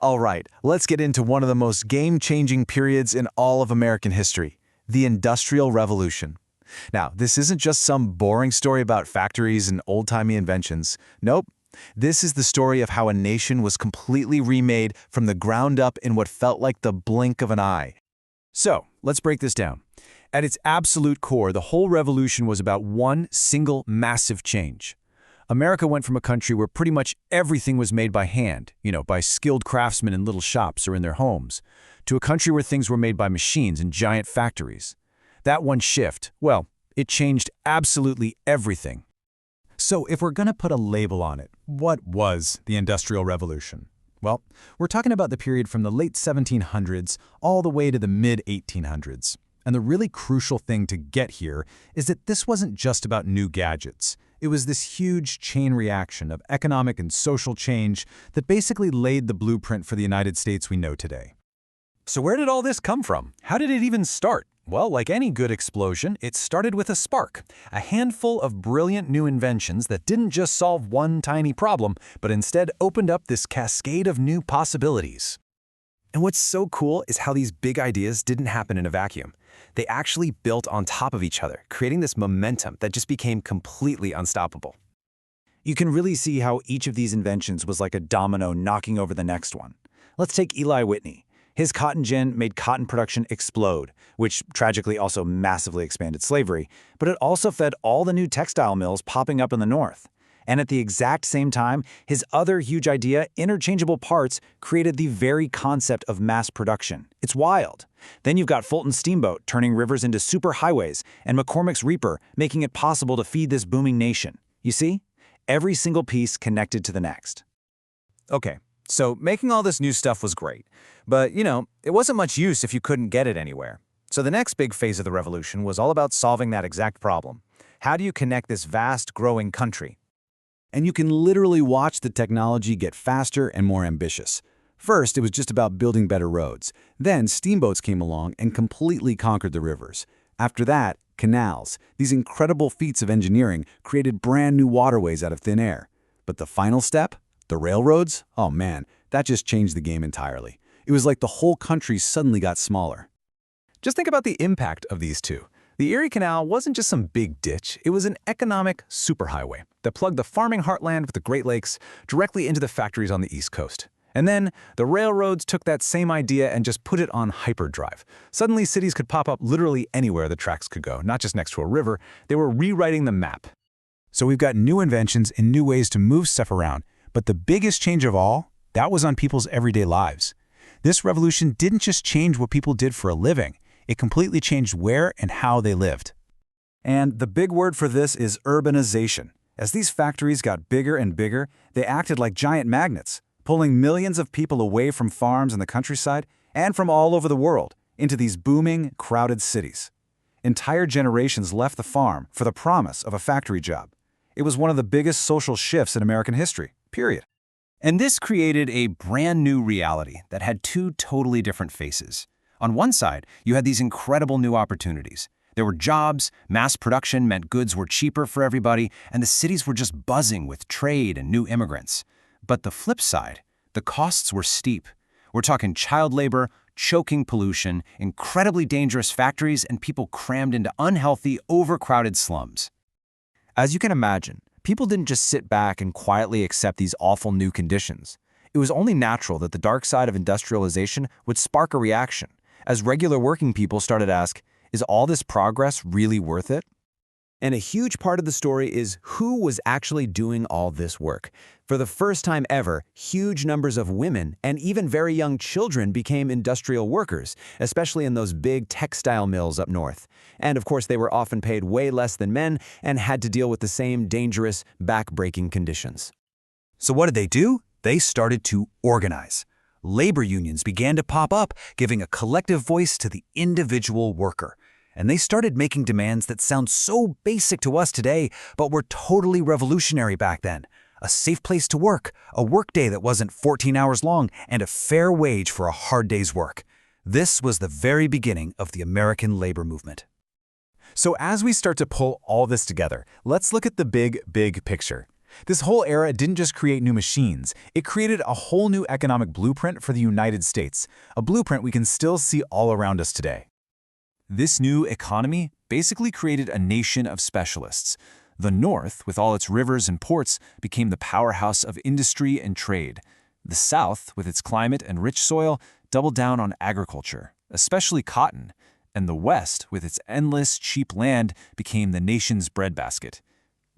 All right, let's get into one of the most game-changing periods in all of American history, the Industrial Revolution. Now, this isn't just some boring story about factories and old-timey inventions. Nope. This is the story of how a nation was completely remade from the ground up in what felt like the blink of an eye. So, let's break this down. At its absolute core, the whole revolution was about one single massive change. America went from a country where pretty much everything was made by hand, by skilled craftsmen in little shops or in their homes, to a country where things were made by machines in giant factories. That one shift, well, it changed absolutely everything. So if we're going to put a label on it, what was the Industrial Revolution? Well, we're talking about the period from the late 1700s all the way to the mid-1800s. And the really crucial thing to get here is that this wasn't just about new gadgets. It was this huge chain reaction of economic and social change that basically laid the blueprint for the United States we know today. So where did all this come from? How did it even start? Well, like any good explosion, it started with a spark, a handful of brilliant new inventions that didn't just solve one tiny problem, but instead opened up this cascade of new possibilities. And what's so cool is how these big ideas didn't happen in a vacuum. They actually built on top of each other, creating this momentum that just became completely unstoppable. You can really see how each of these inventions was like a domino knocking over the next one. Let's take Eli Whitney. His cotton gin made cotton production explode, which tragically also massively expanded slavery, but it also fed all the new textile mills popping up in the North. And at the exact same time, his other huge idea, interchangeable parts, created the very concept of mass production. It's wild. Then you've got Fulton's steamboat turning rivers into superhighways, and McCormick's Reaper making it possible to feed this booming nation. You see? Every single piece connected to the next. Okay, so making all this new stuff was great. But, it wasn't much use if you couldn't get it anywhere. So the next big phase of the revolution was all about solving that exact problem. How do you connect this vast, growing country? And you can literally watch the technology get faster and more ambitious. First, it was just about building better roads. Then, steamboats came along and completely conquered the rivers. After that, canals. These incredible feats of engineering created brand new waterways out of thin air. But the final step, the railroads, oh man, that just changed the game entirely. It was like the whole country suddenly got smaller. Just think about the impact of these two. The Erie Canal wasn't just some big ditch, it was an economic superhighway that plugged the farming heartland with the Great Lakes directly into the factories on the East Coast. And then, the railroads took that same idea and just put it on hyperdrive. Suddenly, cities could pop up literally anywhere the tracks could go, not just next to a river. They were rewriting the map. So we've got new inventions and new ways to move stuff around. But the biggest change of all, that was on people's everyday lives. This revolution didn't just change what people did for a living. It completely changed where and how they lived. And the big word for this is urbanization. As these factories got bigger and bigger, they acted like giant magnets, pulling millions of people away from farms in the countryside and from all over the world into these booming, crowded cities. Entire generations left the farm for the promise of a factory job. It was one of the biggest social shifts in American history, period. And this created a brand new reality that had two totally different faces. On one side, you had these incredible new opportunities. There were jobs, mass production meant goods were cheaper for everybody, and the cities were just buzzing with trade and new immigrants. But the flip side, the costs were steep. We're talking child labor, choking pollution, incredibly dangerous factories, and people crammed into unhealthy, overcrowded slums. As you can imagine, people didn't just sit back and quietly accept these awful new conditions. It was only natural that the dark side of industrialization would spark a reaction, as regular working people started to ask, is all this progress really worth it? And a huge part of the story is who was actually doing all this work. For the first time ever, huge numbers of women and even very young children became industrial workers, especially in those big textile mills up north. And of course, they were often paid way less than men and had to deal with the same dangerous, back-breaking conditions. So what did they do? They started to organize. Labor unions began to pop up, giving a collective voice to the individual worker. And they started making demands that sound so basic to us today, but were totally revolutionary back then. A safe place to work, a workday that wasn't 14 hours long, and a fair wage for a hard day's work. This was the very beginning of the American labor movement. So as we start to pull all this together, let's look at the big picture. This whole era didn't just create new machines, it created a whole new economic blueprint for the United States, a blueprint we can still see all around us today. This new economy basically created a nation of specialists. The North, with all its rivers and ports, became the powerhouse of industry and trade. The South, with its climate and rich soil, doubled down on agriculture, especially cotton. And the West, with its endless, cheap land, became the nation's breadbasket.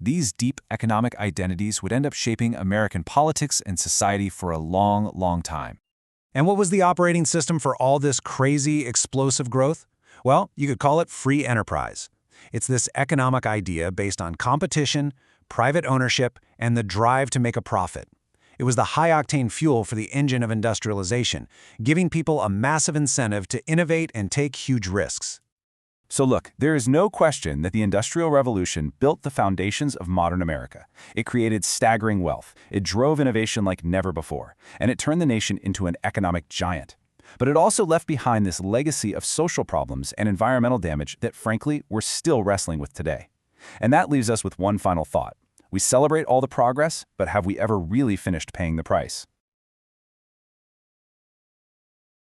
These deep economic identities would end up shaping American politics and society for a long, long time. And what was the operating system for all this crazy, explosive growth? Well, you could call it free enterprise. It's this economic idea based on competition, private ownership, and the drive to make a profit. It was the high-octane fuel for the engine of industrialization, giving people a massive incentive to innovate and take huge risks. So look, there is no question that the Industrial Revolution built the foundations of modern America. It created staggering wealth, it drove innovation like never before, and it turned the nation into an economic giant. But it also left behind this legacy of social problems and environmental damage that, frankly, we're still wrestling with today. And that leaves us with one final thought. We celebrate all the progress, but have we ever really finished paying the price?